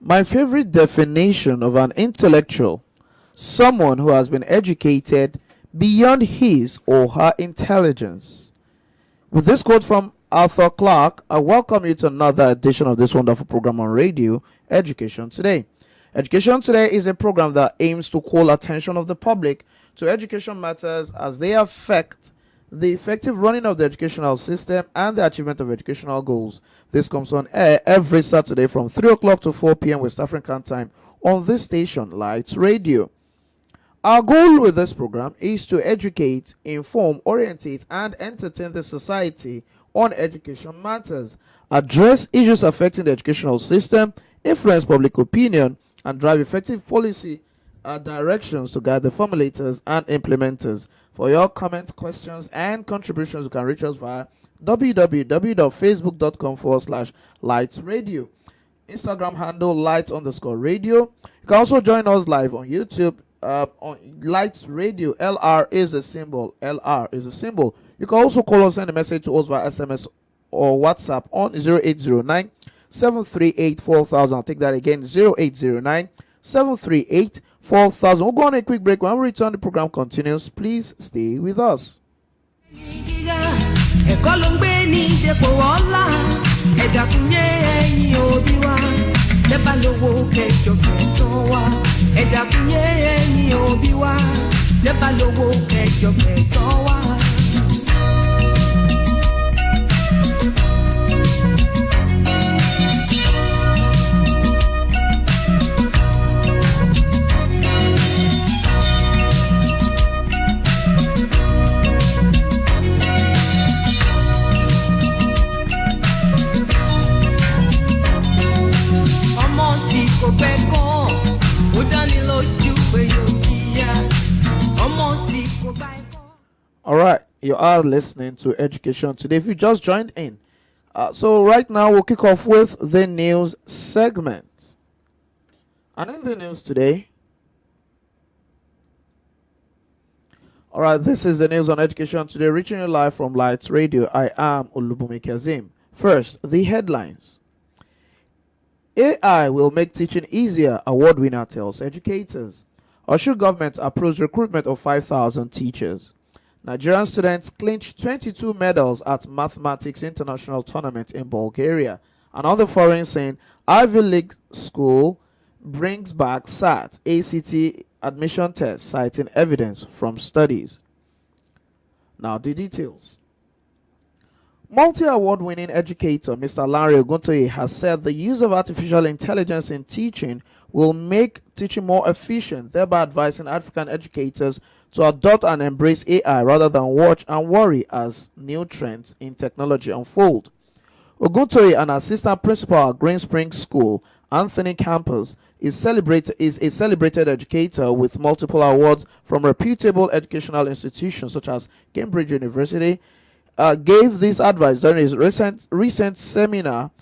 My favorite definition of an intellectual: someone who has been educated beyond his or her intelligence. With this quote from Arthur Clarke, I welcome you to another edition of this wonderful program on radio, Education Today. Education Today is a program that aims to call attention of the public to education matters as they affect the effective running of the educational system and the achievement of educational goals. This comes on air every Saturday from 3 o'clock to 4 p.m. West African time on this station, Lights Radio. Our goal with this program is to educate, inform, orientate, and entertain the society on education matters, address issues affecting the educational system, influence public opinion, and drive effective policy directions to guide the formulators and implementers. For your comments, questions, and contributions, you can reach us via www.facebook.com/lightsradio. Instagram handle lights_radio. You can also join us live on YouTube on Lights Radio. LR is a symbol. LR is a symbol. You can also call us, send a message to us via SMS or WhatsApp on 0809 738 4000. I'll take that again, 0809 738 4000. We'll go on a quick break. When we return, the program continues. Please stay with us. All right, you are listening to Education Today. If you just joined in, so right now we'll kick off with the news segment. And in the news today, all right, this is the news on Education Today, reaching you live from Lights Radio. I am OLUBUNMI KAZEEM. First, the headlines. AI will make teaching easier, award winner tells educators. Oshu government approves recruitment of 5,000 teachers. Nigerian students clinched 22 medals at Mathematics International Tournament in Bulgaria. And on the foreign scene, Ivy League school brings back SAT ACT admission test, citing evidence from studies. Now the details. Multi-award winning educator Mr. Larry Oguntoye has said the use of artificial intelligence in teaching will make teaching more efficient, thereby advising African educators to adopt and embrace AI rather than watch and worry as new trends in technology unfold. Oguntoye, an assistant principal at Green Springs School, Anthony Campus, is a celebrated educator with multiple awards from reputable educational institutions such as Cambridge University. Gave this advice during his recent seminar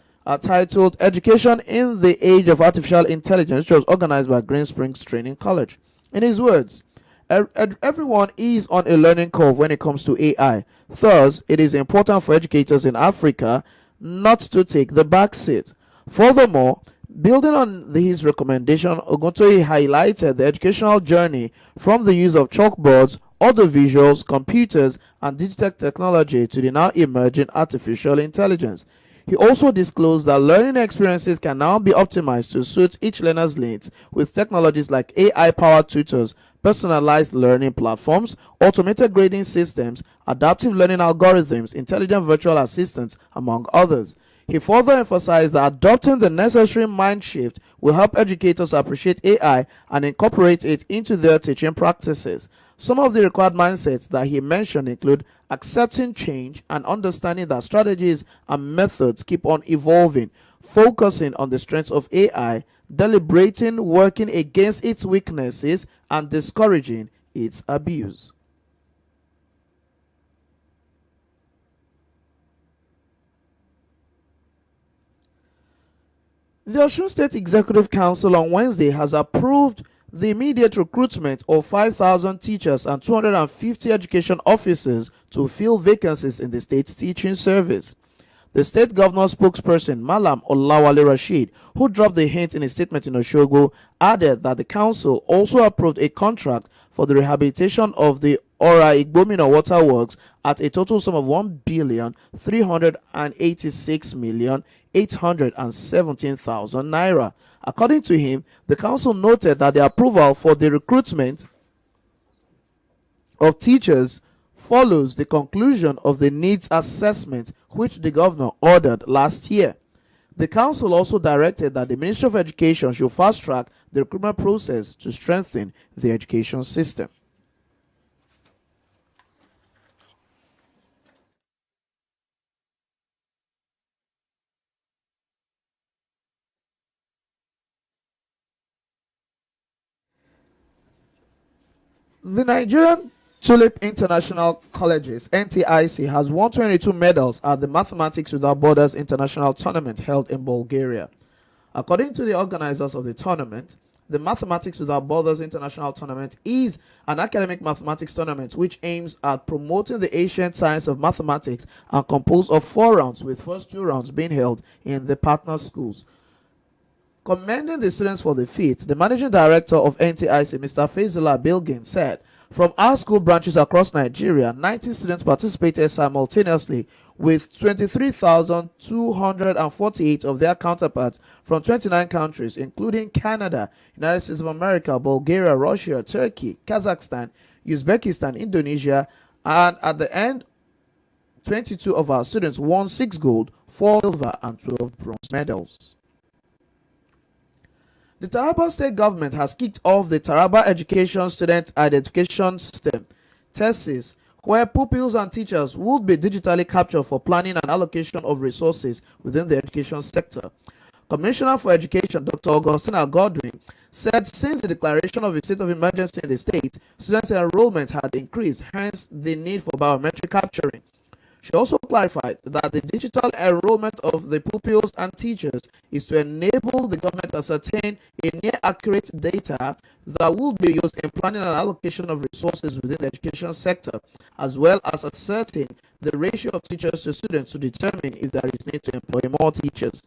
titled Education in the Age of Artificial Intelligence, which was organized by Green Springs Training College. In his words, everyone is on a learning curve when it comes to AI. Thus, it is important for educators in Africa not to take the back seat. Furthermore, building on his recommendation, Oguntoye highlighted the educational journey from the use of chalkboards, audiovisuals, computers, and digital technology to the now emerging artificial intelligence. He also disclosed that learning experiences can now be optimized to suit each learner's needs with technologies like AI-powered tutors, personalized learning platforms, automated grading systems, adaptive learning algorithms, intelligent virtual assistants, among others. He further emphasized that adopting the necessary mind shift will help educators appreciate AI and incorporate it into their teaching practices. Some of the required mindsets that he mentioned include accepting change and understanding that strategies and methods keep on evolving, focusing on the strengths of AI, deliberating working against its weaknesses, and discouraging its abuse. The Osun State Executive Council on Wednesday has approved the immediate recruitment of 5,000 teachers and 250 education officers to fill vacancies in the state's teaching service. The state governor spokesperson Malam Olawale Rashid, who dropped the hint in a statement in Oshogo, added that the council also approved a contract for the rehabilitation of the Ora Igbomina waterworks at a total sum of 1,386,817,000 naira. According to him, the council noted that the approval for the recruitment of teachers follows the conclusion of the needs assessment which the governor ordered last year. The council also directed that the Ministry of Education should fast-track the recruitment process to strengthen the education system. The Nigerian Tulip International Colleges (NTIC) has won 22 medals at the Mathematics Without Borders International Tournament held in Bulgaria. According to the organizers of the tournament, the Mathematics Without Borders International Tournament is an academic mathematics tournament which aims at promoting the ancient science of mathematics and composed of 4 rounds, with first 2 rounds being held in the partner schools. Commending the students for the feat, the managing director of NTIC, Mr. Faisullah Bilgin, said, "From our school branches across Nigeria, 90 students participated simultaneously, with 23,248 of their counterparts from 29 countries, including Canada, United States of America, Bulgaria, Russia, Turkey, Kazakhstan, Uzbekistan, Indonesia, and at the end, 22 of our students won 6 gold, 4 silver, and 12 bronze medals." The Taraba state government has kicked off the Taraba Education Student Identification System (TESIS), where pupils and teachers would be digitally captured for planning and allocation of resources within the education sector. Commissioner for Education Dr. Augustina Godwin said since the declaration of a state of emergency in the state, student enrollment had increased, hence the need for biometric capturing. She also clarified that the digital enrollment of the pupils and teachers is to enable the government to ascertain a near-accurate data that will be used in planning and allocation of resources within the education sector, as well as ascertain the ratio of teachers to students to determine if there is need to employ more teachers.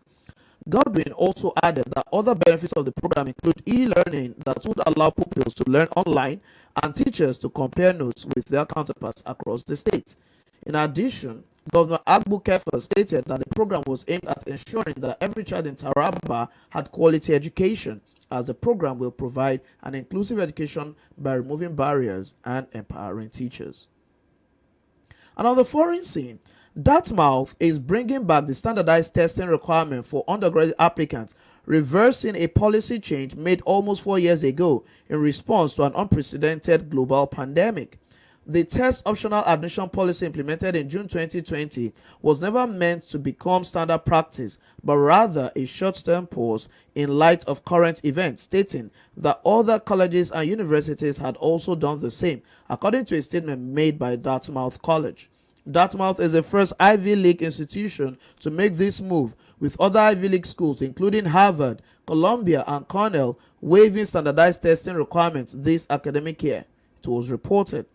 Godwin also added that other benefits of the program include e-learning that would allow pupils to learn online and teachers to compare notes with their counterparts across the state. In addition, Governor Agbu Kefa stated that the program was aimed at ensuring that every child in Taraba had quality education, as the program will provide an inclusive education by removing barriers and empowering teachers. And on the foreign scene, Dartmouth is bringing back the standardized testing requirement for undergraduate applicants, reversing a policy change made almost 4 years ago in response to an unprecedented global pandemic. The test optional admission policy implemented in June 2020 was never meant to become standard practice, but rather a short-term pause in light of current events, stating that other colleges and universities had also done the same, according to a statement made by Dartmouth College. Dartmouth is the first Ivy League institution to make this move, with other Ivy League schools including Harvard, Columbia, and Cornell waiving standardized testing requirements this academic year, it was reported.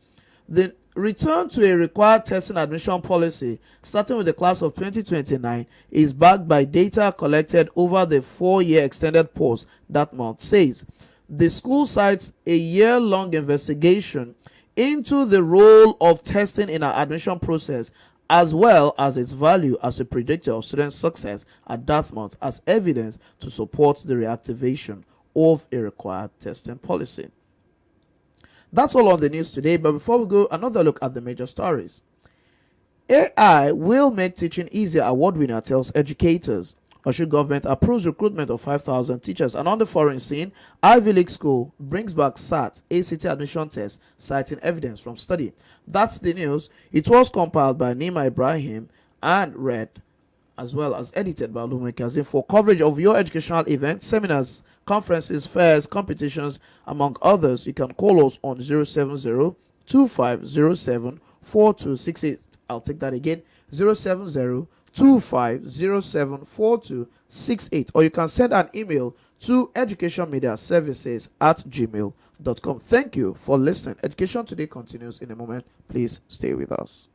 The return to a required testing admission policy, starting with the class of 2029, is backed by data collected over the 4-year extended pause, Dartmouth says. The school cites a year-long investigation into the role of testing in our admission process, as well as its value as a predictor of student success at Dartmouth, as evidence to support the reactivation of a required testing policy. That's all on the news today, but before we go, another look at the major stories. AI will make teaching easier, award winner tells educators. Oshu government approves recruitment of 5,000 teachers. And on the foreign scene, Ivy League school brings back SAT, ACT admission test, citing evidence from study. That's the news. It was compiled by Nima Ibrahim and read as well as edited by OLUBUNMI KAZEEM. For coverage of your educational events, seminars, conferences, fairs, competitions, among others, you can call us on 070-2507-4268. I'll take that again, 070-2507-4268. Or you can send an email to educationmediaservices@gmail.com. Thank you for listening. Education Today continues in a moment. Please stay with us.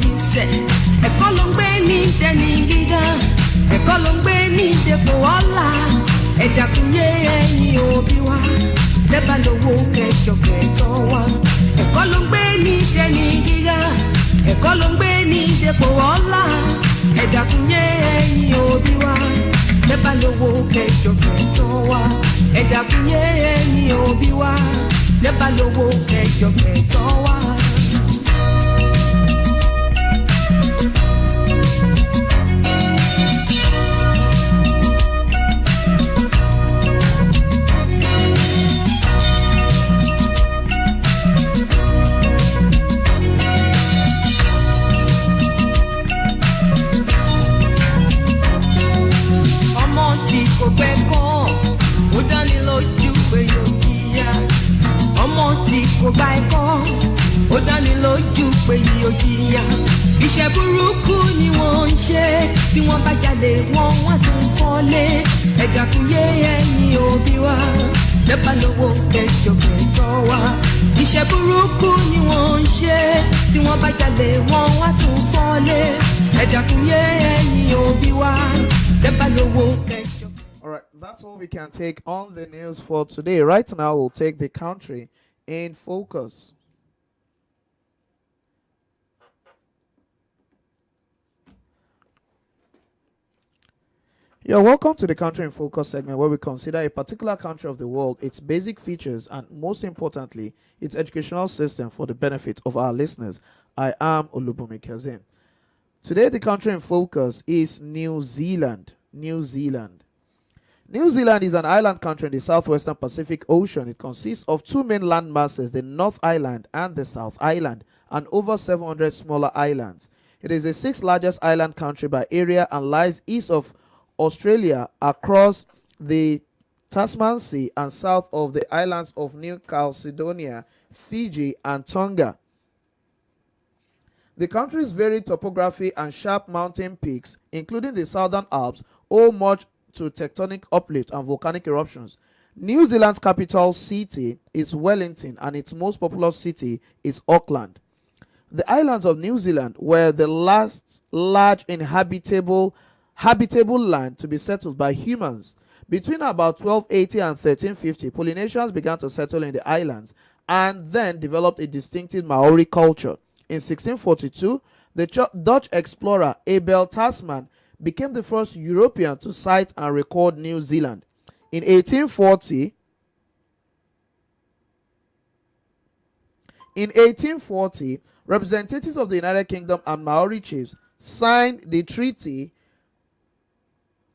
yìí sẹ̀. Ẹ̀kọ́ ló ń gbé ní dẹni gíga, ẹ̀kọ́ ló ń gbé ní dépò ọlá. Ẹ dákun yé ẹ̀yin òbí wa, lẹ́bàá lówó kẹjọ kẹtọ́ wa. Ẹ̀kọ́ ló ń gbé ní dẹni gíga, ẹ̀kọ́ ló ń gbé ní dépò ọlá. Ẹ dákun yé ẹ̀yin òbí wa, lẹ́bàá lówó kẹjọ kẹtọ́ wa. Ẹ dákun yé ẹ̀yin òbí wa, lẹ́bàá lówó kẹjọ kẹtọ́ wa. Kò pẹ́ kọ́, ó dáni lójú pé yóò jìyà. Ọmọ tí kò gba ẹ̀kọ́, ó dáni lójú pé yóò jìyà. Iṣẹ́ burúkú ni wọ́n ń ṣe, tí wọ́n bá jalè wọ́n wá tún fọ́lé. Ẹ dákun yé ẹ̀yin òbí wa, lẹ́bàá lówó kẹjọ kẹtọ́ wa. Iṣẹ́ burúkú ni wọ́n ń ṣe, tí wọ́n bá jalè wọ́n wá tún fọ́lé. Ẹ dákun yé ẹ̀yin òbí wa, lẹ́bàá lówó kẹjọ. That's all we can take on the news for today. Right now, we'll take the country in focus. You're welcome to the Country in Focus segment, where we consider a particular country of the world, its basic features, and most importantly, its educational system for the benefit of our listeners. I am OLUBUNMI KAZEEM. Today, the country in focus is New Zealand. New Zealand is an island country in the southwestern Pacific Ocean. It consists of two main land masses, the North Island and the South Island, and over 700 smaller islands. It is the sixth largest island country by area and lies east of Australia across the Tasman Sea and south of the islands of New Caledonia, Fiji, and Tonga. The country's varied topography and sharp mountain peaks, including the Southern Alps, owe much to tectonic uplift and volcanic eruptions. New Zealand's capital city is Wellington, and its most populous city is Auckland. The islands of New Zealand were the last large inhabitable land to be settled by humans. Between about 1280 and 1350, Polynesians began to settle in the islands and then developed a distinctive Maori culture. In 1642, the Dutch explorer Abel Tasman became the first European to sight and record New Zealand. In 1840, representatives of the United Kingdom and Maori chiefs signed the Treaty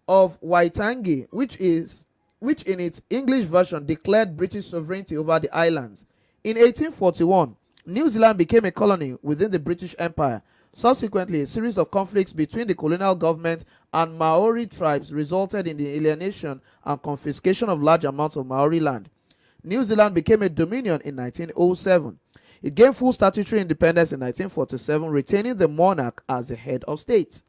of Waitangi, which in its English version declared British sovereignty over the islands. In 1841, New Zealand became a colony within the British Empire. Subsequently, a series of conflicts between the colonial government and Maori tribes resulted in the alienation and confiscation of large amounts of Maori land. New Zealand became a dominion in 1907. It gained full statutory independence in 1947, retaining the monarch as the head of state.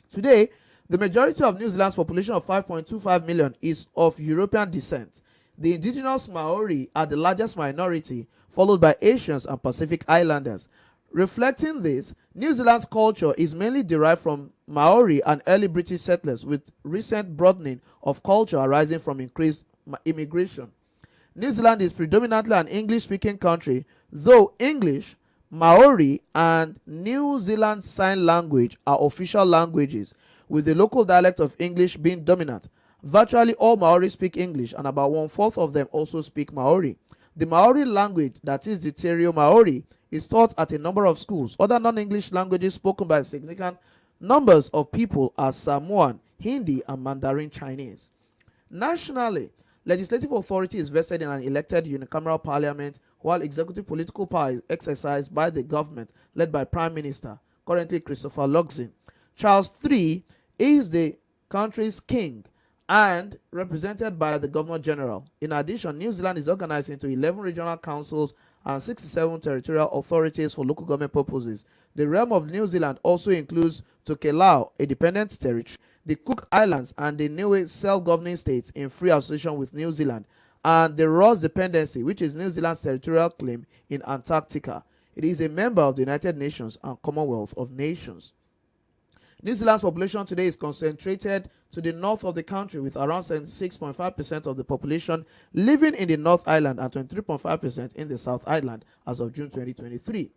Today, the majority of New Zealand's population of 5.25 million is of European descent. The indigenous Maori are the largest minority, followed by Asians and Pacific Islanders. Reflecting this, New Zealand's culture is mainly derived from Maori and early British settlers, with recent broadening of culture arising from increased immigration. New Zealand is predominantly an English-speaking country, though English, Maori, and New Zealand Sign Language are official languages, with the local dialect of English being dominant. Virtually all Maori speak English, and about 1/4 of them also speak Maori. The Maori language, that is the Te Maori, is taught at a number of schools. Other non-English languages spoken by significant numbers of people are Samoan, Hindi, and Mandarin Chinese. Nationally, legislative authority is vested in an elected unicameral parliament, while executive political power is exercised by the government led by Prime Minister, currently Christopher Luxon. Charles III is the country's king and represented by the Governor General. In addition, New Zealand is organized into 11 regional councils and 67 territorial authorities for local government purposes. The realm of New Zealand also includes Tokelau, a dependent territory, the Cook Islands, and the Niue self-governing states in free association with New Zealand, and the Ross Dependency, which is New Zealand's territorial claim in Antarctica. It is a member of the United Nations and Commonwealth of Nations. New Zealand's population today is concentrated to the north of the country, with around 76.5% of the population living in the North Island and 23.5% in the South Island as of June 2023.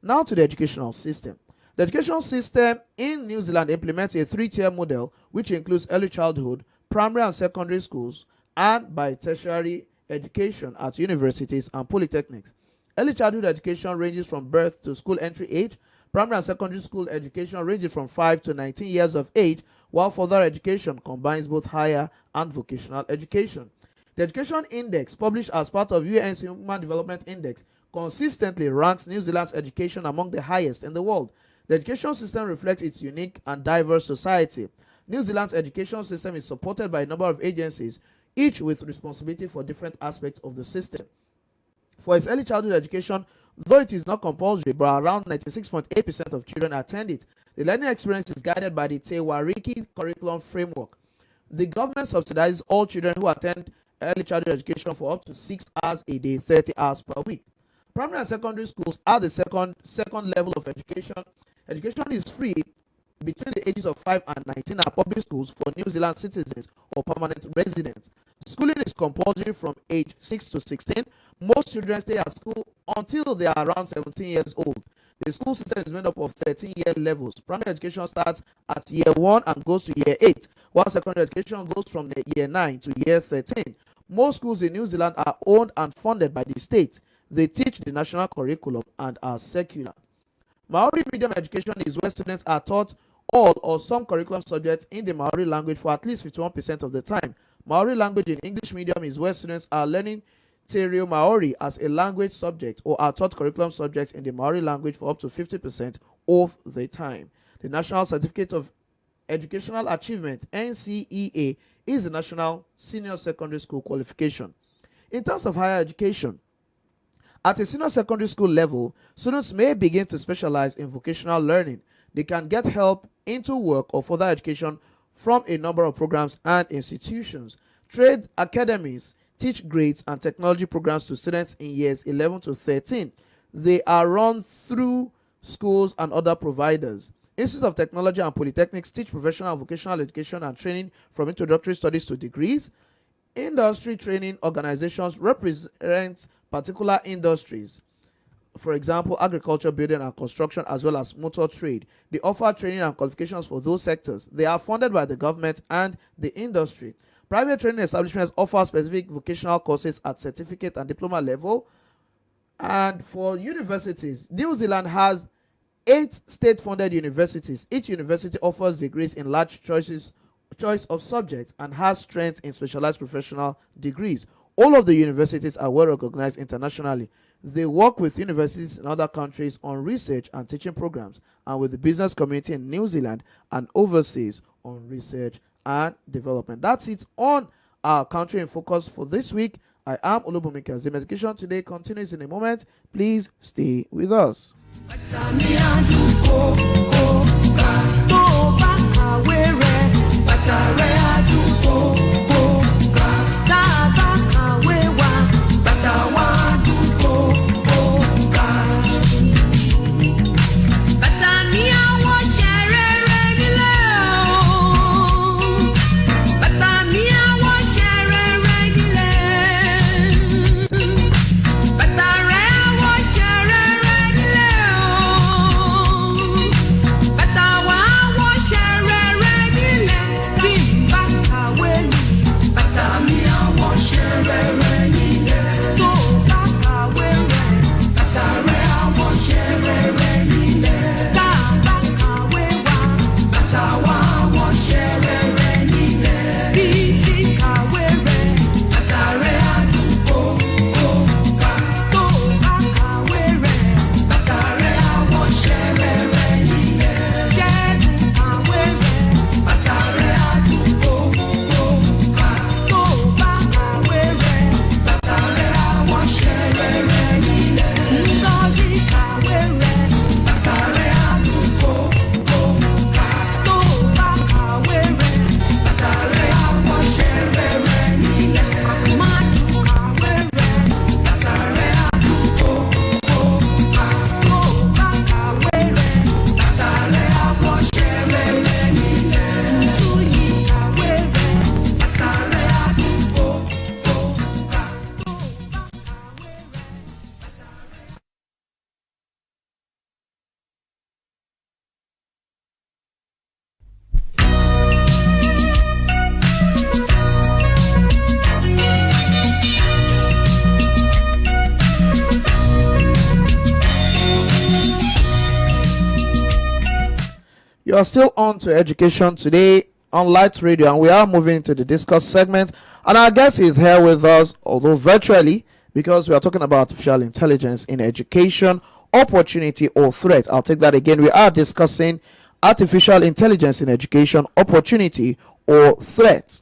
Now to the educational system. The educational system in New Zealand implements a 3-tier model, which includes early childhood, primary and secondary schools, and by tertiary education at universities and polytechnics. Early childhood education ranges from birth to school entry age. Primary and secondary school education ranges from 5 to 19 years of age, while further education combines both higher and vocational education. The Education Index, published as part of UN's Human Development Index, consistently ranks New Zealand's education among the highest in the world. The education system reflects its unique and diverse society. New Zealand's education system is supported by a number of agencies, each with responsibility for different aspects of the system. For its early childhood education, though it is not compulsory, but around 96.8% of children attend it, the learning experience is guided by the Te Wariki curriculum framework. The government subsidizes all children who attend early childhood education for up to 6 hours a day, 30 hours per week. Primary and secondary schools are the second level of education. Education is free between the ages of 5 and 19 are public schools for New Zealand citizens or permanent residents. Schooling is compulsory from age 6 to 16. Most children stay at school until they are around 17 years old. The school system is made up of 13-year levels. Primary education starts at year 1 and goes to year 8, while secondary education goes from year 9 to year 13. Most schools in New Zealand are owned and funded by the state. They teach the national curriculum and are secular. Maori medium education is where students are taught all or some curriculum subjects in the Maori language for at least 51% of the time. Maori language in English medium is where students are learning Te Reo Maori as a language subject or are taught curriculum subjects in the Maori language for up to 50% of the time. The National Certificate of Educational Achievement, NCEA, is the national senior secondary school qualification. In terms of higher education, at a senior secondary school level, students may begin to specialize in vocational learning. They can get help into work or further education from a number of programs and institutions. Trade academies teach grades and technology programs to students in years 11 to 13. They are run through schools and other providers. Institutes of Technology and Polytechnics teach professional and vocational education and training from introductory studies to degrees. Industry training organizations represent particular industries, for example, agriculture, building and construction, as well as motor trade. They offer training and qualifications for those sectors. They are funded by the government and the industry. Private training establishments offer specific vocational courses at certificate and diploma level. And for universities, New Zealand has 8 state-funded universities. Each university offers degrees in large choice of subjects and has strength in specialized professional degrees. All of the universities are well recognized internationally. They work with universities in other countries on research and teaching programs, and with the business community in New Zealand and overseas on research and development. That's it on our Country in Focus for this week. I am OLUBUNMI. KAZEEM Education Today continues in a moment. Please stay with us. You are still on to Education Today on Light Radio, and we are moving to the discuss segment. And our guest is here with us, although virtually, because we are talking about artificial intelligence in education, opportunity or threat. I'll take that again. We are discussing artificial intelligence in education, opportunity or threat.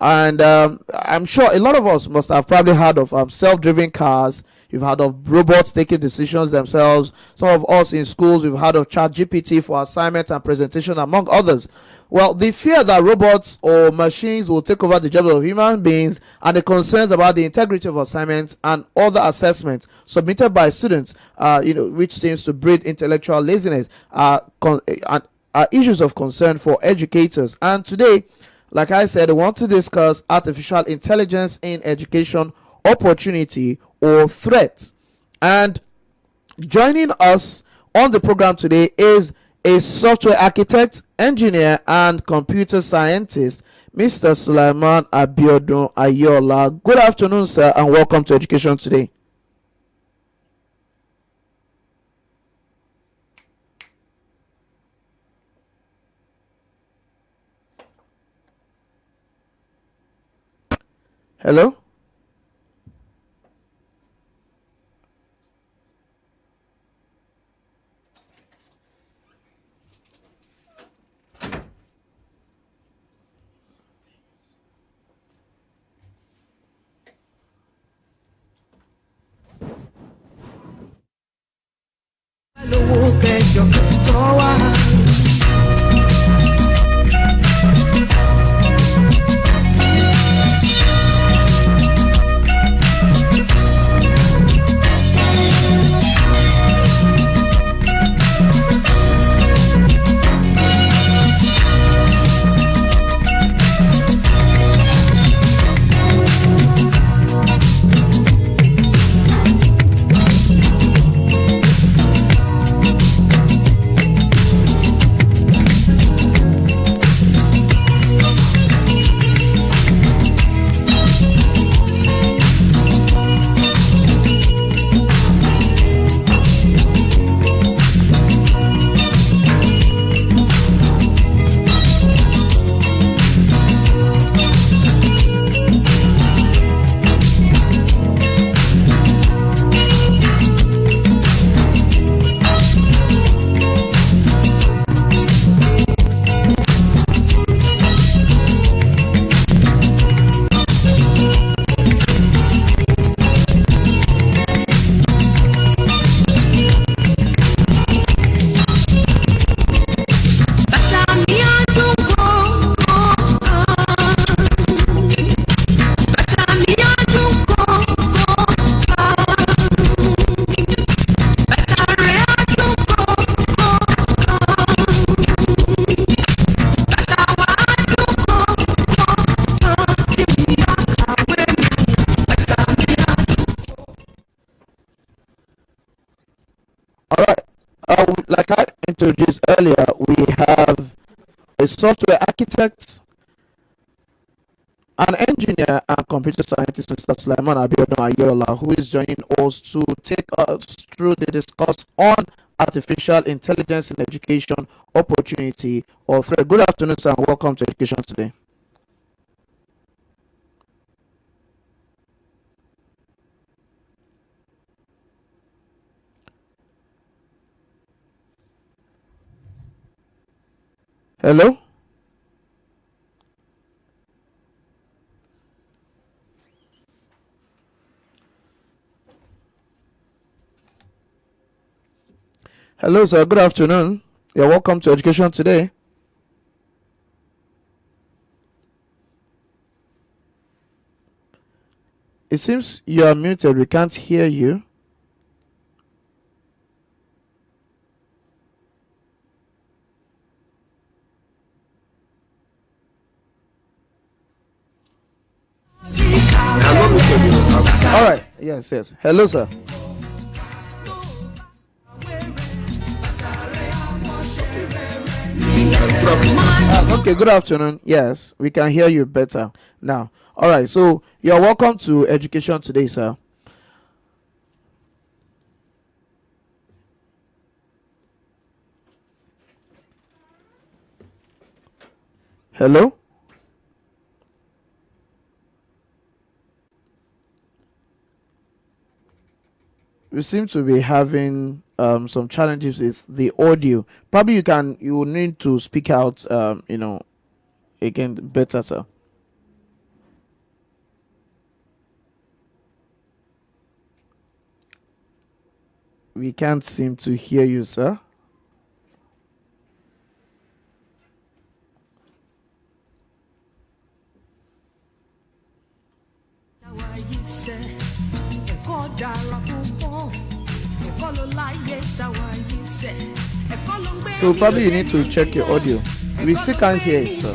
And I'm sure a lot of us must have probably heard of self-driven cars. You've heard of robots taking decisions themselves. Some of us in schools, we've heard of ChatGPT for assignments and presentation, among others. Well, the fear that robots or machines will take over the jobs of human beings, and the concerns about the integrity of assignments and other assessments submitted by students, which seems to breed intellectual laziness, are issues of concern for educators. And today, like I said, I want to discuss artificial intelligence in education, opportunity or threat. And joining us on the program today is a software architect, engineer, and computer scientist, Mr. Sulaiman Abiodun Ayola. Good afternoon, sir, and welcome to Education Today. Hello? lówó kẹjọ tọ́ wá. Like I introduced earlier, we have a software architect, an engineer, and computer scientist, Mr. Sulaiman Abiodun Ayola, who is joining us to take us through the discuss on artificial intelligence in education, opportunity or threat. Good afternoon, sir, and welcome to Education Today. Hello? Hello, sir. Good afternoon. You're welcome to Education Today. It seems you are muted. We can't hear you. All right. Yes. Hello, sir. Okay, good afternoon. Yes, we can hear you better now. All right, so you're welcome to Education Today, sir. Hello? We seem to be having some challenges with the audio. Probably you will need to speak out again better, sir. We can't seem to hear you, sir. So probably you need to check your audio. We still can't hear it, sir.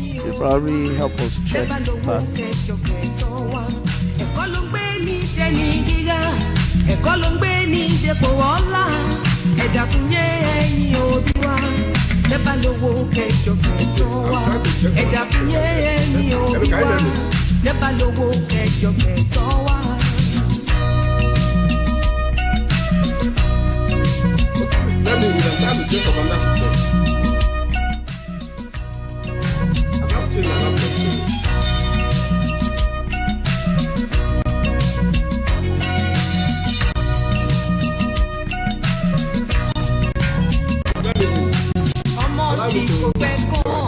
You probably help us check that. Let me check from another system. I'm not changing my laptop.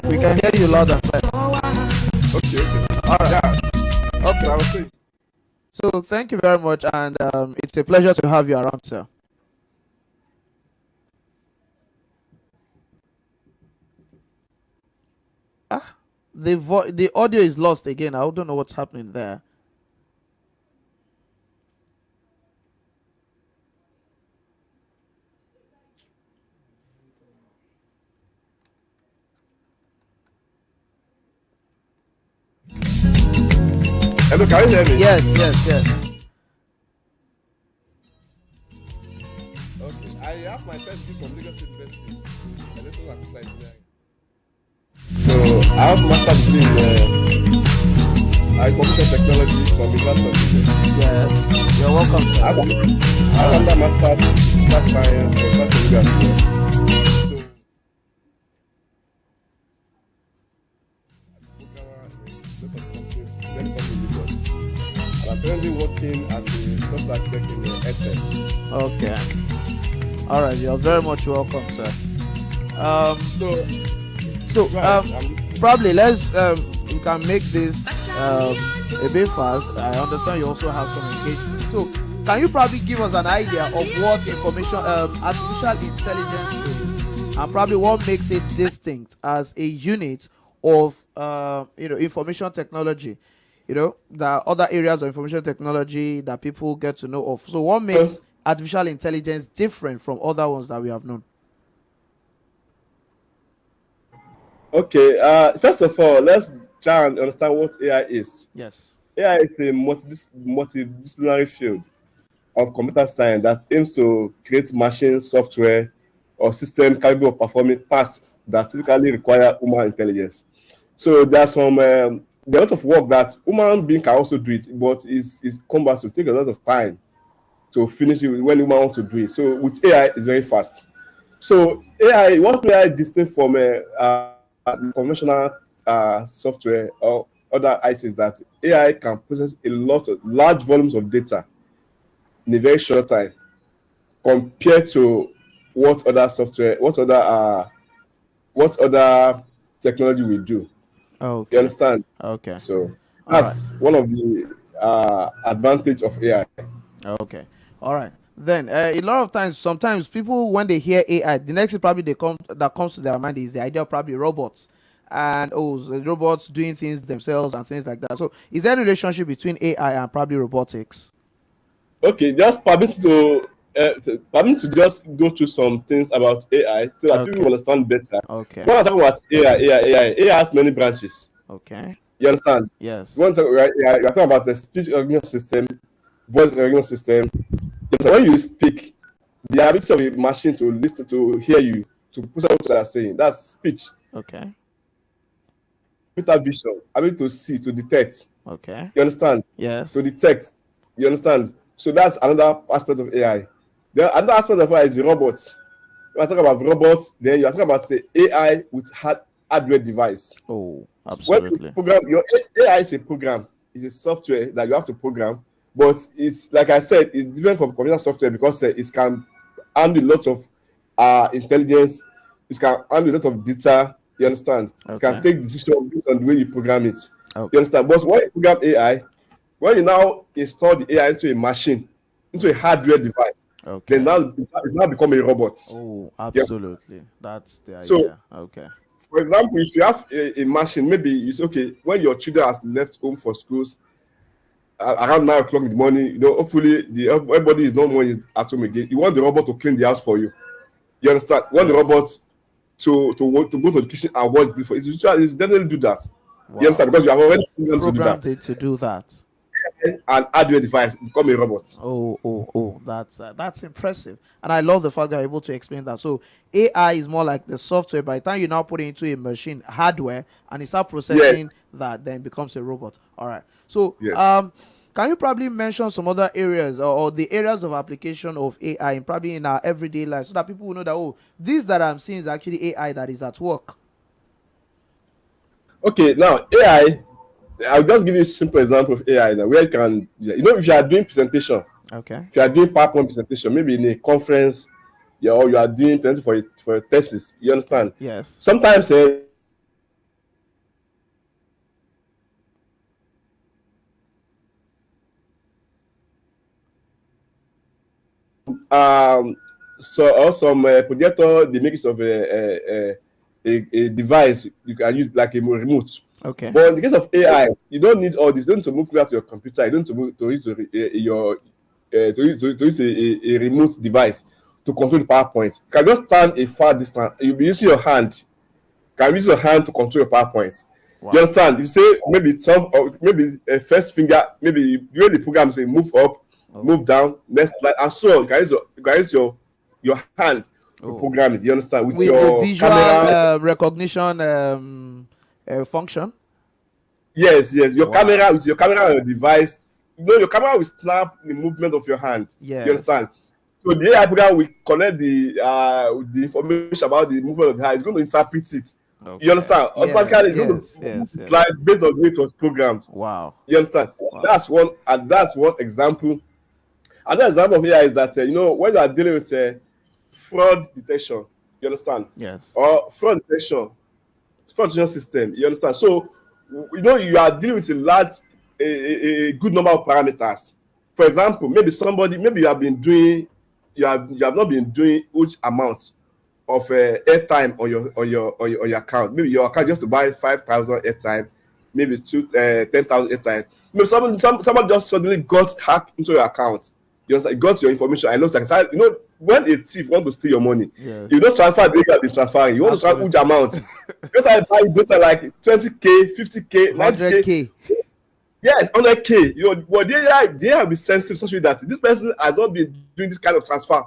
We can hear you loud and clear. Okay. All right. Yeah. Okay, I will say. So thank you very much, and it's a pleasure to have you around, sir. The audio is lost again. I don't know what's happening there. Hello, can you hear me? Yes. Okay. I have my first degree from Lagos University. Electrical and Computer Engineering. So I have master's degree in computer technology from University of Lagos. Yes. You're welcome, I sir. have another master's in computer science from University of Lagos. I'm currently working as a software architect in Excel. Okay. All right. You're very much welcome, sir. Probably let's we can make this a bit fast. I understand you also have some engagement. So can you probably give us an idea of what artificial intelligence is, and probably what makes it distinct as a unit of information technology? There are other areas of information technology that people get to know of. So what makes artificial intelligence different from other ones that we have known? Okay, first of all, let's try and understand what AI is. Yes. AI is a multidisciplinary field of computer science that aims to create machine software or system capable of performing tasks that typically require human intelligence. So there's a lot of work that human being can also do it, but it's cumbersome, take a lot of time to finish it when human want to do it. So with AI, it's very fast. So AI, what AI distinct from conventional software or other ICs, that AI can process a lot of large volumes of data in a very short time, compared to what other technology will do. Okay. You understand? Okay. So All that's one of the advantage of AI. Okay. All right. Then a lot of times, sometimes people when they hear AI, the next thing probably that comes to their mind is the idea of probably robots, and the robots doing things themselves and things like that. So is there a relationship between AI and probably robotics? Okay, just permit to Permit to just go through some things about AI so that people Okay. understand better. Okay. When I talk about AI has many branches. Okay. You understand? Yes. When talk about AI, you're talking about the speech recognition system, voice recognition system. So when you speak, the ability of a machine to listen, to hear you, to put out what you are saying, that's speech. Okay. Computer vision, ability to see, to detect. Okay. You understand? To Yes. detect. You understand? So that's another aspect of AI. The another aspect of AI is the robots. When I talk about robots, then you are talking about say, AI with hardware device. Oh, When you absolutely. program your AI is a program, it's a software that you have to program, but it's like I said, it's different from computer software because it can handle a lot of intelligence, it can handle a lot of data. You understand? It can Okay. take decisions based on the way you program it. You Okay. understand? But when you program AI, when you now install the AI into a machine, into a Mm. hardware device, then Okay. now it's now become a robot. Oh, Yeah. absolutely. That's the So, idea. Okay. for example, if you have a machine, maybe you say, okay, when your children has left home for schools around 9 o'clock in the morning, hopefully everybody is not more at home again. You want the robot to clean the house for you. You understand? You want the Yes. robot to go to the kitchen and wash before. It doesn't do that. You Wow. understand? Because you have already programmed to do Programmed that. it to do that. And hardware device become a robot. Oh, that's impressive, and I love the fact that you're able to explain that. So AI is more like the software. By the time you now put it into a machine, hardware, and it start Yes, processing that, then becomes a robot. All right. So yes. can you probably mention some other areas or the areas of application of AI in probably in our everyday life, so that people will know that this that I'm seeing is actually AI that is at work. Okay, now AI, I'll just give you a simple example of AI now where you can, if you are doing presentation, Okay. if you are doing PowerPoint presentation, maybe in a conference, or you are doing presentation for a thesis, you understand? Yes. Sometimes um so or some projector they make use of a device you can use like a remote. Okay. But in the case of AI, you don't need all this. You don't need to move closer to your computer. You don't need to move to use your to use a remote device to control the PowerPoint. You can just stand a far distance. You'll be using your hand. You can use your hand to control your PowerPoint. You Wow. understand? You say maybe some or maybe a first finger, maybe the way the program say move up, Oh. move down, next slide, and so on. You can use your hand to Oh. program it. You understand? With With the your visual camera. recognition function. Yes, yes. Your Wow. camera with your camera on your device. Your camera will snap the movement of your hand. You Yes. understand? So the AI program will collect the information about the movement of the hand. It's going to interpret it. You Okay. understand? Yes. Automatically, it's going to Yes. move Yes. the Yes. slide based on the way it was programmed. Wow. You understand? Wow. That's one example. Another example of AI is that when you are dealing with fraud detection, you understand, Yes. or fraud detection system, you understand. So you are dealing with a good number of parameters. For example, maybe you have not been doing huge amount of airtime on your account. Maybe your account just to buy 5,000 airtime, maybe 10,000 airtime. Maybe someone just suddenly got hacked into your account. You understand? Got your information. I know, like, when a thief want to steal your money, you Yes. don't transfer the way you have been transferring. You want to transfer huge Absolutely. amount. You start buying data like 20K, 50K, 90K. 100K. Yes, 100K. But they have been sensitive such a way that this person has not been doing this kind of transfer,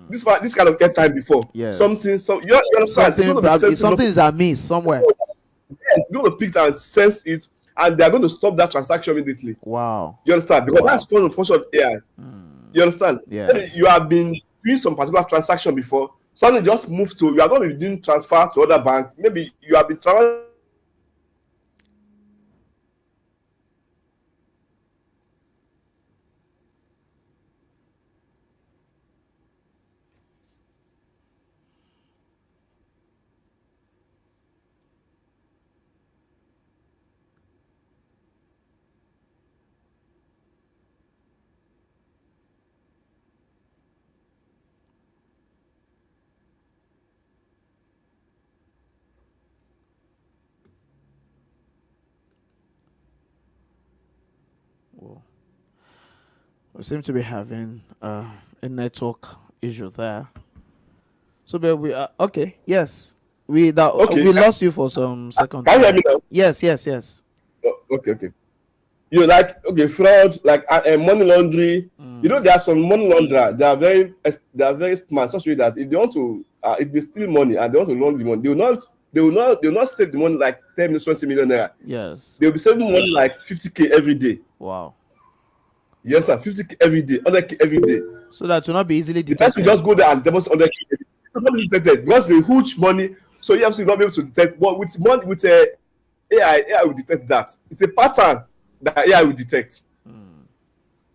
this kind of airtime before. Yes. You understand? It's going Something to be probably sensitive enough. something is amiss somewhere. Yes, it's going to pick and sense it, and they are going to stop that transaction immediately. Wow. You understand? Because Wow. that's one of the function of AI. You understand? Maybe Yes. you have been doing some particular transaction before. Suddenly, just move to you have not been doing transfer to other bank. Maybe you have been transferring. Whoa. We seem to be having a network issue there. So, but we okay. Yes, we Okay, we lost you for some seconds. can you hear me now? Yes, yes, yes. Okay. You know, like okay, fraud, like money laundering. You know, there are some money launderer. They are very smart. Such a way that if they want to, if they steal money and they want to launder the money, they will not save the money like 10 million, 20 million naira. Yes. They will be saving money like 50K every day. Wow. Yes, sir, 50K every day, 100K every day. So that will not be easily The detected. person will just go there and deposit 100K. It will not be detected because it's a huge money. So you have to not be able to detect. But with money, with AI will detect that. It's a pattern that AI will detect.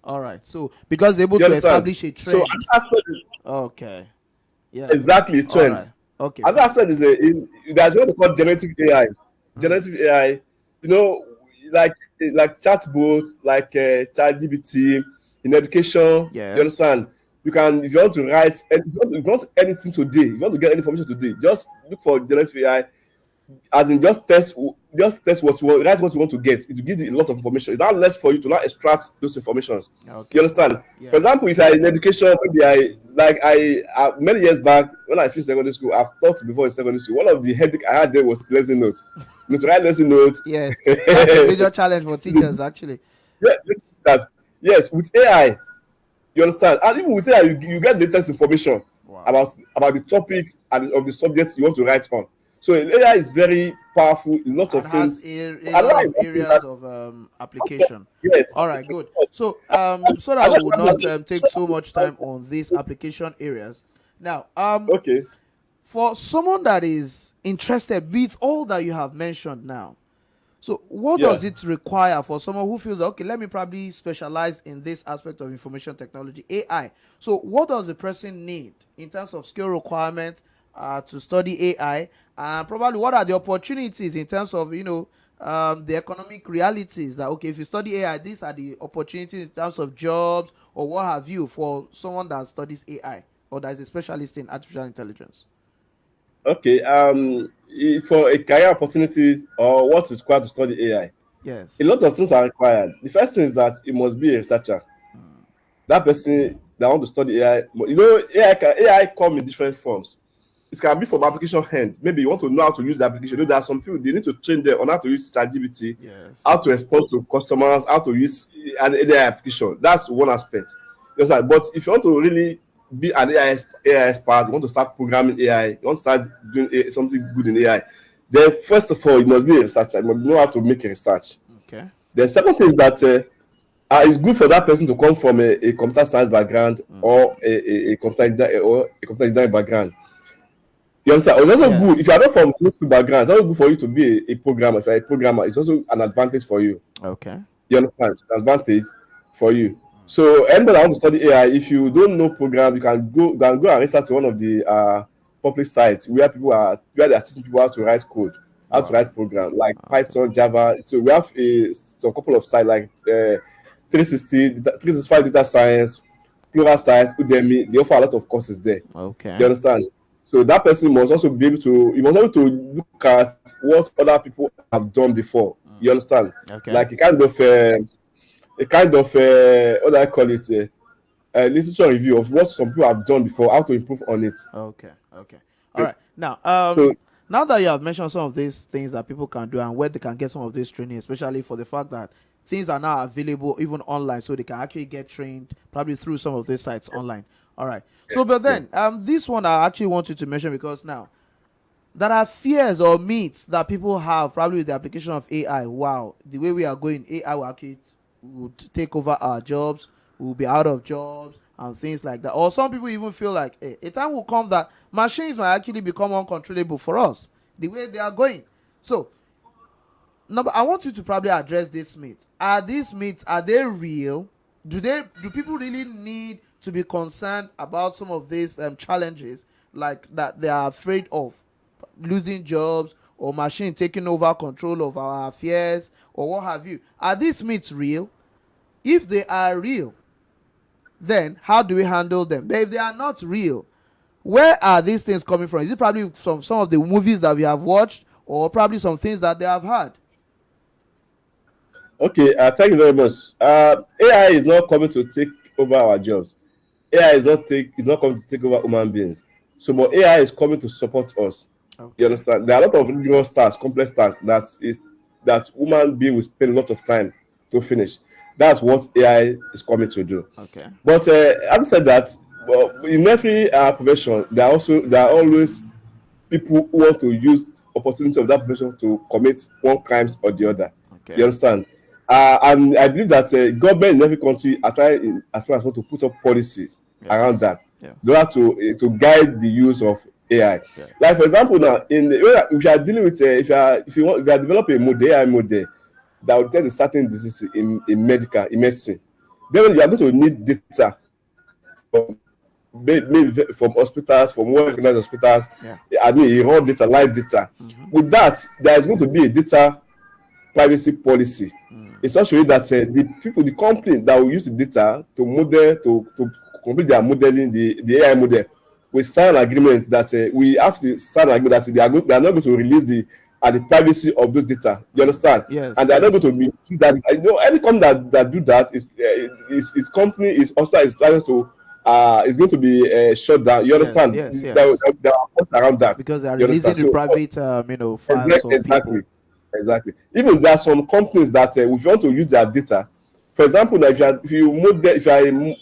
All right. So because they're able You to understand? establish a So trend. another aspect is Okay. Yeah. exactly All right. trends. Okay. Another aspect is there's what they call generative AI. Generative AI, you know, like chatbots, like ChatGPT in education. Yes. You understand? You can, if you want to write, if you want anything today, if you want to get any information today, just look for generative AI. As in, just test what you want, write what you want to get. It will give you a lot of information. It's not less for you to not extract those informations. Okay. You understand? Yes. For example, if I in education, maybe I many years back when I finished secondary school, I've taught before in secondary school. One of the headache I had there was lesson notes. You know, to write lesson notes. Yes. That's a major challenge for teachers, actually. Yes, with AI, you understand, and even with AI, you get latest information Wow. about the topic and of the subjects you want to write on. So AI is very powerful in lots And of has things. a And lot AI of is something areas that, of application. yes, All right, good. So so that I would not take so much time on these application areas. Now, okay, for someone that is interested with all that you have mentioned now, so what yeah, does it require for someone who feels okay, let me probably specialize in this aspect of information technology, AI? So what does the person need in terms of skill requirement to study AI? And probably what are the opportunities in terms of the economic realities that okay, if you study AI, these are the opportunities in terms of jobs or what have you for someone that studies AI or that is a specialist in artificial intelligence. okay. For a career opportunity or what is required to study AI, a Yes. lot of things are required. The first thing is that you must be a researcher. That person that want to study AI, you know, AI come in different forms. It can be from application end. Maybe you want to know how to use the application. You know, there are some people they need to train them on how to use ChatGPT, Yes. how to respond to customers, how to use an AI application. That's one aspect. You know, but if you want to really be an AI expert, you want to start programming AI, you want to start doing something good in AI, then first of all, you must be a researcher. You must know how to make a research. Okay. The second thing is that it's good for that person to come from a computer science background or a computer engineering background. You understand? It's also good if Yes. you are not from those two backgrounds. It's also good for you to be a programmer. If you're a programmer, it's also an advantage for you. Okay. You understand? It's an advantage for you. So anybody that want to study AI, if you don't know program, you can go and research one of the public sites where they are teaching people how to write code, how to Wow. write program like Python, Java. So we have some couple of sites like 365 data science, plural science, Udemy. They offer a lot of courses there. Okay. You understand? So that person must also be able to, you must be able to look at what other people have done before. You understand? Okay. Like what do I call it? Literature review of what some people have done before, how to improve on it. Okay. Okay. All right. Now, So now that you have mentioned some of these things that people can do and where they can get some of this training, especially for the fact that things are now available even online, so they can actually get trained probably through some of these sites online. All right. So, but then, this one I actually want you to mention because now there are fears or myths that people have probably with the application of AI. Wow, the way we are going, AI will actually would take over our jobs, we'll be out of jobs and things like that. Or some people even feel like a time will come that machines might actually become uncontrollable for us the way they are going. So number, I want you to probably address this myth. Are these myths, are they real? Do people really need to be concerned about some of these challenges like that they are afraid of losing jobs or machine taking over control of our affairs or what have you? Are these myths real? If they are real, then how do we handle them? But if they are not real, where are these things coming from? Is it probably from some of the movies that we have watched or probably some things that they have heard? okay, thank you very much. AI is not coming to take over our jobs. AI is not coming to take over human beings. So, but AI is coming to support us. You Okay. understand? There are a lot of neural tasks, complex tasks that human being will spend a lot of time to finish. That's what AI is coming to do. Okay. But having said that, well, in every profession, there are always people who want to use opportunity of that profession to commit one crimes or the other. Okay. You understand? And I believe that government in every country are trying as far as possible to put up policies around Yes. that Yes. in order to guide the use of AI. Yeah. Like for example, now if you are dealing with if you are developing a model AI model that will detect a certain disease in medicine, then you are going to need data from maybe from hospitals, from well recognized hospitals. Yeah. I mean, raw data, live data. Mm-hmm. With that, there is going to be a data privacy policy. Mm. It's such a way that the company that will use the data to model to complete their modeling, the AI model, will sign an agreement that we have to sign an agreement that they are not going to release the privacy of those data. You understand? And Yes. they are not going Yes. to be that. I know any company that do that is company is also is licensed to is going to be shut down. You Yes. understand? Yes. Yes. There are points around that. Because they are You understand? releasing the So private, files of exactly, people. exactly. Even there are some companies that if you want to use their data, for example, now if you are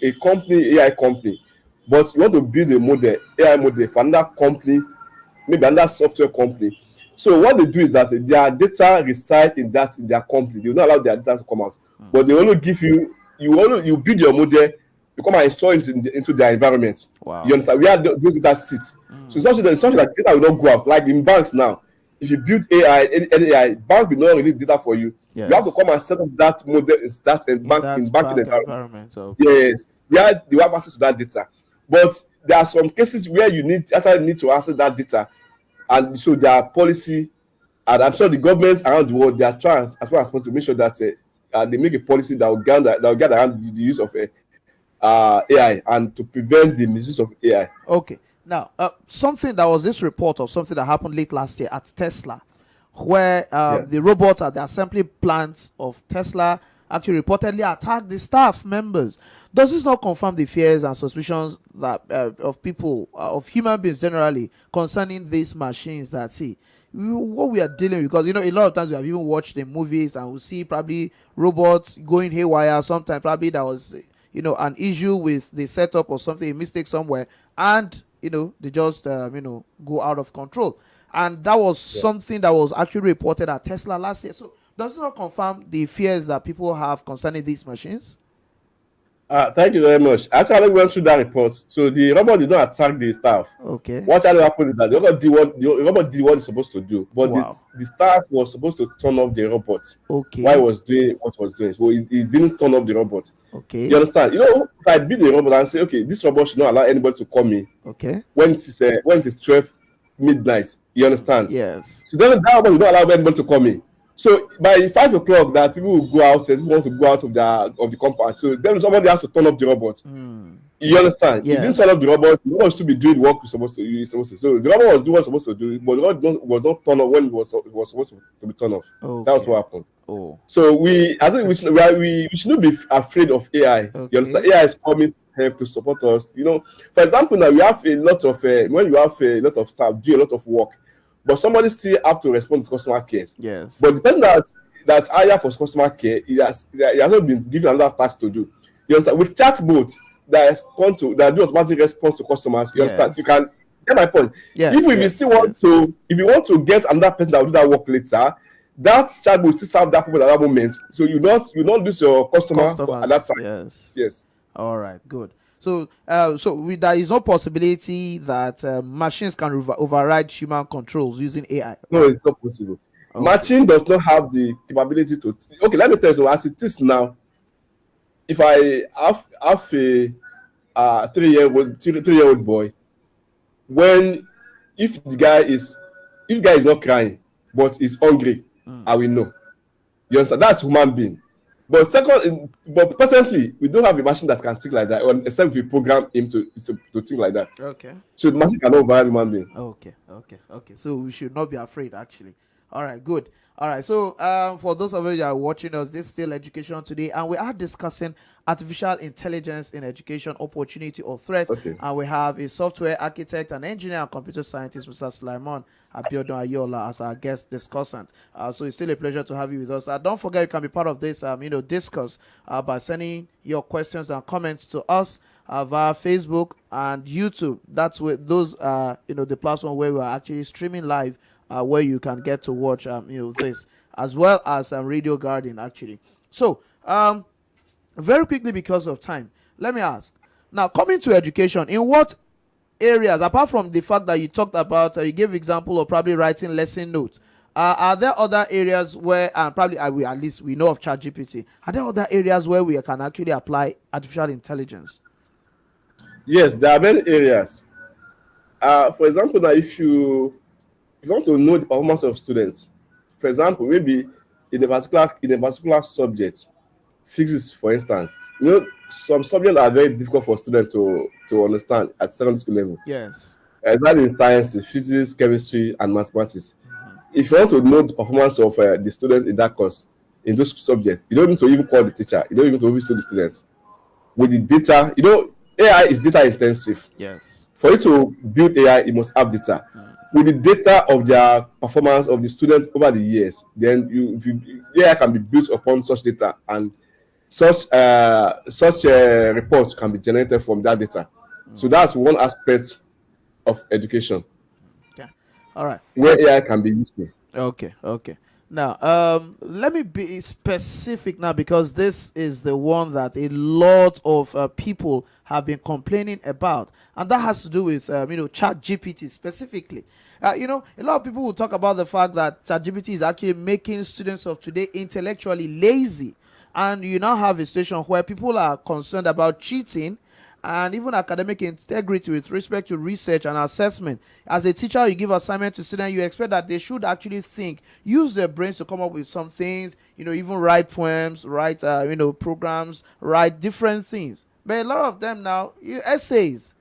a company AI company, but you want to build a model AI model for another company, maybe another software company. So what they do is that their data reside in their company. They will not allow their data to come out, Mm. but they only give you build your model, you come and install it into their environment. You Wow. understand? Where those data sit. So Mm. it's such that data will not go out. Like in banks now, if you build AI, any AI, bank will not release data for you. You have to Yes. come and set up that model In in that banking bank environment. environment. Okay. Yes, where you have access to that data. But there are some cases where you actually need to access that data, and so there are policy, and I'm sure the governments around the world they are trying as well as possible to make sure that they make a policy that will guide around the use of AI and to prevent the misuse of AI. Okay. Now, something that was this report of something that happened late last year at Tesla, where Yeah. the robots at the assembly plants of Tesla actually reportedly attacked the staff members. Does this not confirm the fears and suspicions that of people, of human beings generally, concerning these machines that see what we are dealing with? Because a lot of times we have even watched the movies and we see probably robots going haywire. Sometimes probably there was an issue with the setup or something, a mistake somewhere, and they just go out of control. And that was something that was actually reported at Tesla last year. So does it not confirm the fears that people have concerning these machines? Thank you very much. Actually, we went through that report. So the robot did not attack the staff. Okay. What actually happened is that the robot did what it's supposed to do, but Wow. the staff was supposed to turn off the robot while Okay. it was doing what it was doing. So it didn't turn off the robot. You Okay. understand? If I build a robot and say, okay, this robot should not allow anybody to call me Okay. when it is 12 midnight. You understand? Yes. So then that robot will not allow anybody to call me. So by 5 o'clock, that people will go out and people want to go out of the compound. So then somebody has to turn off the robot. Mm. You understand? You didn't Yes. turn off the robot. The robot should be doing the work you're supposed to. So the robot was doing what it's supposed to do, but the robot was not turned off when it was supposed to be turned off. That was Okay. what happened. Oh. So I think we should not be afraid of AI. Okay. You understand? AI is coming to help to support us. For example, now we have a lot of when you have a lot of staff do a lot of work, but somebody still have to respond to customer care. Yes. But the person that's hired for customer care, he has not been given another task to do. You understand? With chatbots that do automatic response to customers, you understand? Yes. You can get my point. Yes. Even if you Yes. still want to, if you want to get another person that will do that work later, that chatbot will still serve that purpose at that moment. So you not lose your customer at that Customers. time. Yes. Yes. All right. Good. So, there is no possibility that machines can override human controls using AI. No, it's not possible. Okay. Machine does not have the capability to. Okay, let me tell you. So as it is now, if I have a 3-year-old boy, when if the guy is not crying but is hungry, I will know. You understand? That's human being. But presently, we don't have a machine that can think like that, except if we program him to think like that. Okay. So the machine cannot override human being. Okay. So we should not be afraid, actually. All right, good. All right, so for those of you that are watching us, this is still education today, and we are discussing artificial intelligence in education, opportunity or threat. Okay. And we have a software architect, an engineer, and computer scientist, Mr. Sulaiman Abiodun Ayola, as our guest discussant. So it's still a pleasure to have you with us. Don't forget you can be part of this, discourse by sending your questions and comments to us via Facebook and YouTube. That's where those the platform where we are actually streaming live, where you can get to watch this, as well as Radio Garden actually. So very quickly, because of time, let me ask now, coming to education, in what areas, apart from the fact that you talked about, you gave example of probably writing lesson notes, are there other areas where, and probably we, at least we know of ChatGPT, are there other areas where we can actually apply artificial intelligence? Yes, there are many areas. For example, now if you want to know the performance of students, for example, maybe in a particular subject, physics, for instance, some subjects are very difficult for students to understand at secondary school level. Yes. That in science, physics, chemistry, and mathematics. If you want to know the performance of the students in that course, in those subjects, you don't need to even call the teacher. You don't even need to visit the students. With the data, AI is data intensive. Yes. For you to build AI, you must have data. With the data of their performance of the students over the years, then AI can be built upon such data, and such reports can be generated from that data. So that's one aspect of education. Yeah. All right. Where AI can be useful. Okay. Now, let me be specific now, because this is the one that a lot of people have been complaining about, and that has to do with ChatGPT specifically. A lot of people will talk about the fact that ChatGPT is actually making students of today intellectually lazy, and you now have a situation where people are concerned about cheating and even academic integrity with respect to research and assessment. As a teacher, you give assignment to students, you expect that they should actually think, use their brains to come up with some things, even write poems, write programs, write different things. But a lot of them now, essays,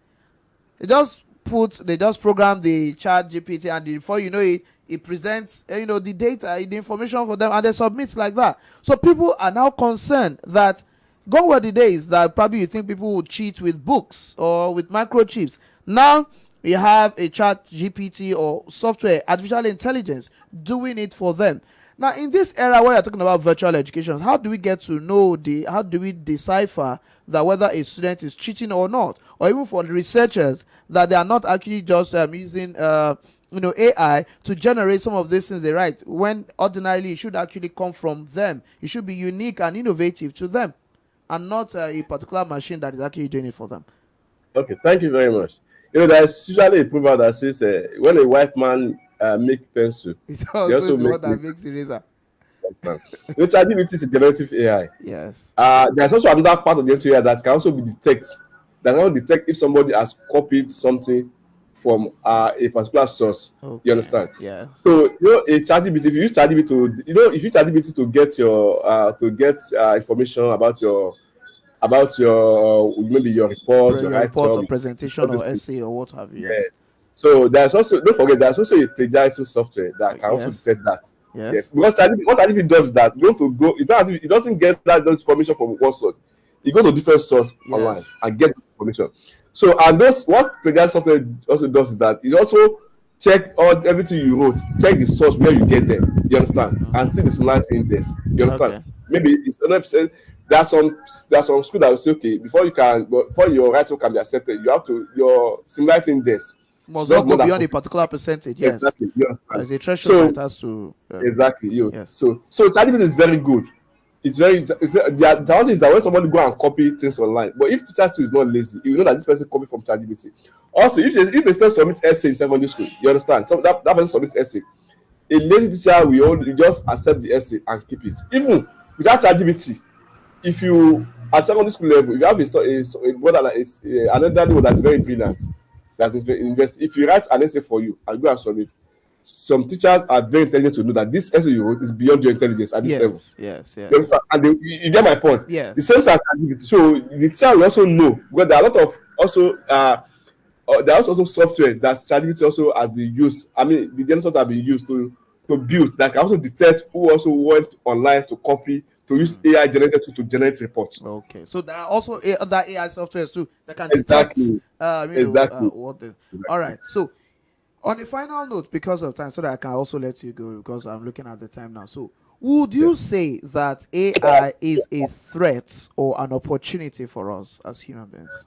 they just program the ChatGPT, and before you know it, it presents the data, the information for them, and they submit like that. So people are now concerned that gone were the days that probably you think people would cheat with books or with microchips. Now you have a ChatGPT or software, artificial intelligence, doing it for them. Now, in this era where you're talking about virtual education, how do we get to know how do we decipher that whether a student is cheating or not? Or even for the researchers, that they are not actually just using AI to generate some of these things they write, when ordinarily it should actually come from them. It should be unique and innovative to them, and not a particular machine that is actually doing it for them. Okay, thank you very much. There's usually a proverb that says, when a white man make pencil, It's also the one that makes eraser. ChatGPT is a generative AI. Yes. There's also another part of the AI that can also be detect. That can also detect if somebody has copied something from a particular source. Okay. You understand? Yeah. So a ChatGPT, if you use ChatGPT to get your information about your maybe your report, your report or write-up, presentation or essay or what have you. yes. So don't forget, there's also a plagiarism software that can also detect that. Yes. Because what ChatGPT does is that it doesn't get that information from one source. You go to different source online and get this information. So what plagiarism software also does is that it also check everything you wrote, check the source where you get them. You understand? And see the similarity index. You understand? Okay. Maybe it's 100%. There are some school that will say, okay, before your writing can be accepted, you have to your similarity index must not go beyond a particular percentage. Yes. Exactly. Yes. There's a threshold that has to. Exactly. Yes. So ChatGPT is very good. The advantage is that when somebody go and copy things online, but if teacher too is not lazy, you know that this person copied from ChatGPT. Also, if a student submits essay in secondary school, you understand? So that person submits essay. A lazy teacher will just accept the essay and keep it. Even without ChatGPT, if you at secondary school level, if you have a brother that is an elderly one that's very brilliant, that's invest. If you write an essay for you and go and submit, some teachers are very intelligent to know that this essay you wrote is beyond your intelligence at this level. Yes. And you get my point. Yes. The same as activity. So the teacher will also know, because there are a lot of also there's also software that ChatGPT also has been used. I mean, the general software have been used to to build that can also detect who also went online to copy, to use AI generated to generate reports. Okay, so there are also other AI softwares too that can detect, Exactly. Exactly. what the. All right. So on a final note, because of time, so that I can also let you go because I'm looking at the time now. So would Yeah. you say that AI is a threat or an opportunity for us as human beings?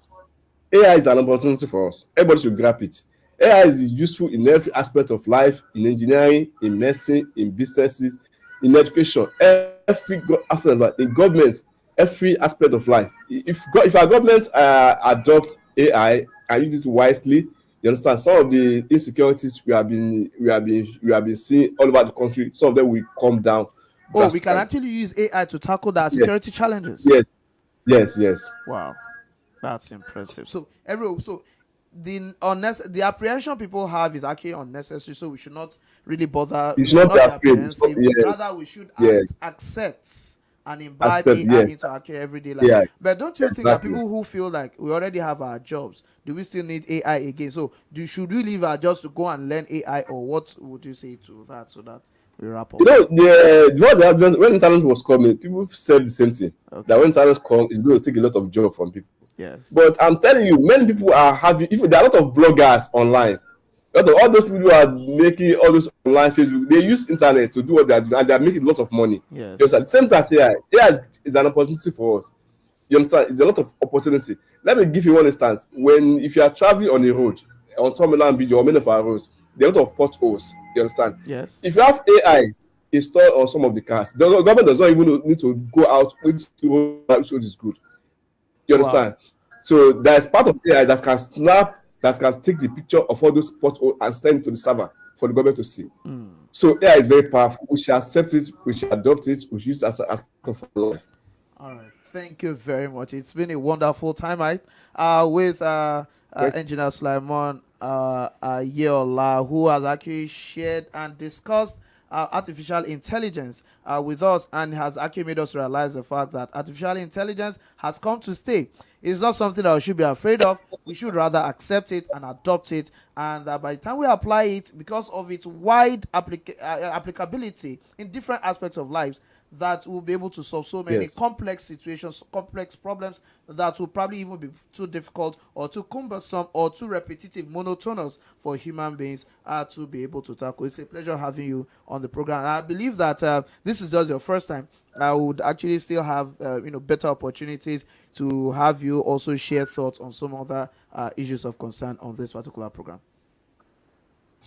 AI is an opportunity for us. Everybody should grab it. AI is useful in every aspect of life, in engineering, in medicine, in businesses, in education, every aspect of life, in government, every aspect of life. If our government adopt AI and use it wisely, you understand some of the insecurities we have been seeing all over the country. Some of them will come down Oh, we can drastically. actually use AI to tackle the Yes, security challenges. yes, yes, yes. Wow. That's impressive. So the apprehension people have is actually unnecessary. So we should not really bother. You We should should not be not be afraid. apprehensive. Yes, Rather, we should yes. accept and imbibe Accept. AI Yes. into our everyday life. Yeah. But don't you think that Exactly. people who feel like we already have our jobs, do we still need AI again? So should we leave our jobs to go and learn AI, or what would you say to that? So that we wrap up. You know, what they have done when internet was coming, people said the same thing. That when Okay. internet come, it's going to take a lot of job from people. Yes. But I'm telling you, many people are having. If there are a lot of bloggers online, a lot of all those people who are making all those online Facebook, they use internet to do what they are doing, and they are making a lot of money. You Yes. understand? The same time, as AI. AI is an opportunity for us. You understand? It's a lot of opportunity. Let me give you one instance. If you are traveling on a road, on Terminal and Bridge or many of our roads, there are a lot of potholes. You understand? Yes. If you have AI installed on some of the cars, the government does not even need to go out which road is good. You Wow. understand? So there's part of AI that can snap, that can take the picture of all those potholes and send it to the server for the government to see. So AI is very powerful. We should accept it. We should adopt it. We should use it as part of our life. All right. Thank you very much. It's been a wonderful time, with Thank Engineer Slimon Yeola, who has actually shared and discussed artificial intelligence with us, and has actually made us realize the fact that artificial intelligence has come to stay. It's not something that we should be afraid of. We should rather accept it and adopt it. And by the time we apply it, because of its wide applicability in different aspects of lives, that will be able to solve so many Yes. complex situations, complex problems that will probably even be too difficult or too cumbersome or too repetitive, monotonous for human beings to be able to tackle. It's a pleasure having you on the program. And I believe that this is just your first time. I would actually still have better opportunities to have you also share thoughts on some other issues of concern on this particular program.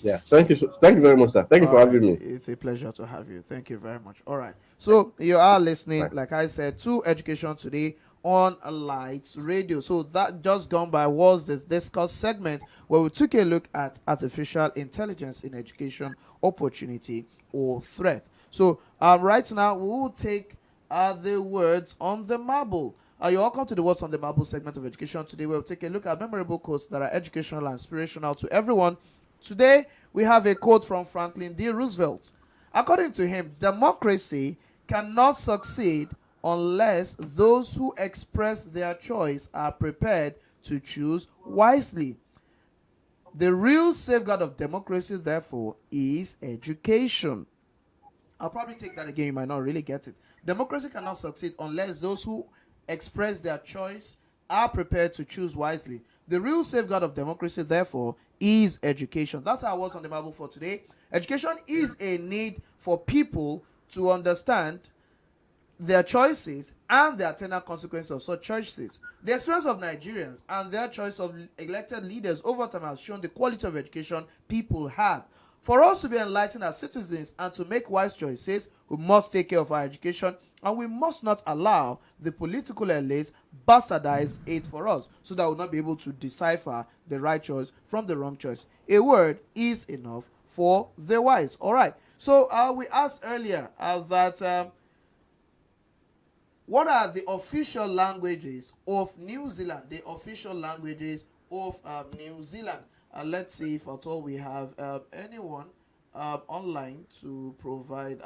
Yeah. Thank you. Thank you very much, sir. Thank you All for right. having me. It's a pleasure to have you. Thank you very much. All right. So you are listening, Bye. like I said, to Education Today on Lights Radio. So that just gone by was this discuss segment where we took a look at artificial intelligence in education, opportunity or threat. So right now we will take the words on the marble. You're welcome to the Words on the Marble segment of Education Today, where we'll take a look at memorable quotes that are educational and inspirational to everyone. Today, we have a quote from Franklin D. Roosevelt. According to him, democracy cannot succeed unless those who express their choice are prepared to choose wisely. The real safeguard of democracy, therefore, is education. I'll probably take that again. You might not really get it. Democracy cannot succeed unless those who express their choice are prepared to choose wisely. The real safeguard of democracy, therefore, is education. That's our words on the Bible for today. Education is a need for people to understand their choices and the attendant consequences of such choices. The experience of Nigerians and their choice of elected leaders over time has shown the quality of education people have. For us to be enlightened as citizens and to make wise choices, we must take care of our education, and we must not allow the political elites bastardize it for us so that we'll not be able to decipher the right choice from the wrong choice. A word is enough for the wise. All right. So we asked earlier that what are the official languages of New Zealand? The official languages of New Zealand. Let's see if at all we have anyone online to provide,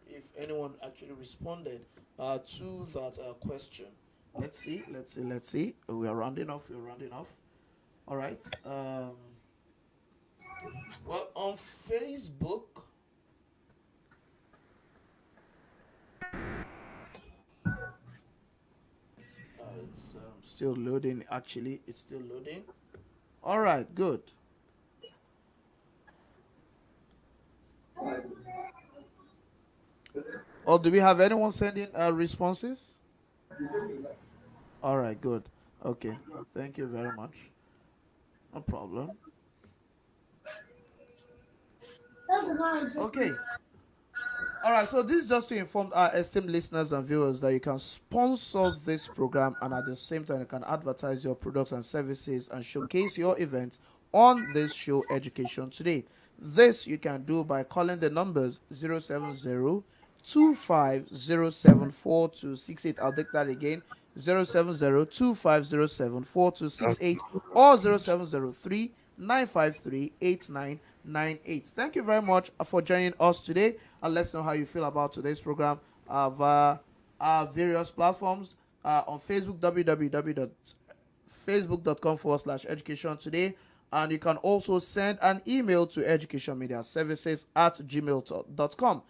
if anyone actually responded to that question. Let's see. We are rounding off. All right. Well, on Facebook, It's still loading. Actually, it's still loading. All right, good. Or do we have anyone sending responses? All right, good. Okay, thank you very much. No problem. Okay. All right, so this is just to inform our esteemed listeners and viewers that you can sponsor this program and at the same time you can advertise your products and services and showcase your events on this show, Education Today. This you can do by calling the numbers 070-2507-4268. I'll take that again, 070-2507-4268 or 0703-953-8998. Thank you very much for joining us today, and let's know how you feel about today's program via our various platforms on Facebook, www.facebook.com/education today, and you can also send an email to educationmediaservices@gmail.com.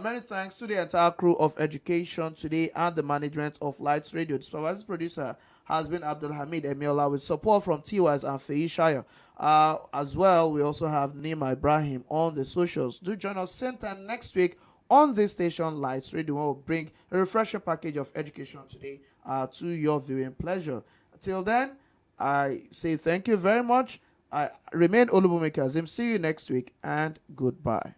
Many thanks to the entire crew of Education Today and the management of Lights Radio. The supervising producer has been Abdul Hamid Emiola with support from T-Wise and Fei Shire. As well, we also have Nima Ibrahim on the socials. Do join us same time next week on this station, Lights Radio. We'll bring a refreshing package of Education Today to your viewing pleasure. Till then, I say thank you very much. I remain OLUBUNMI KAZEEM. See you next week and goodbye.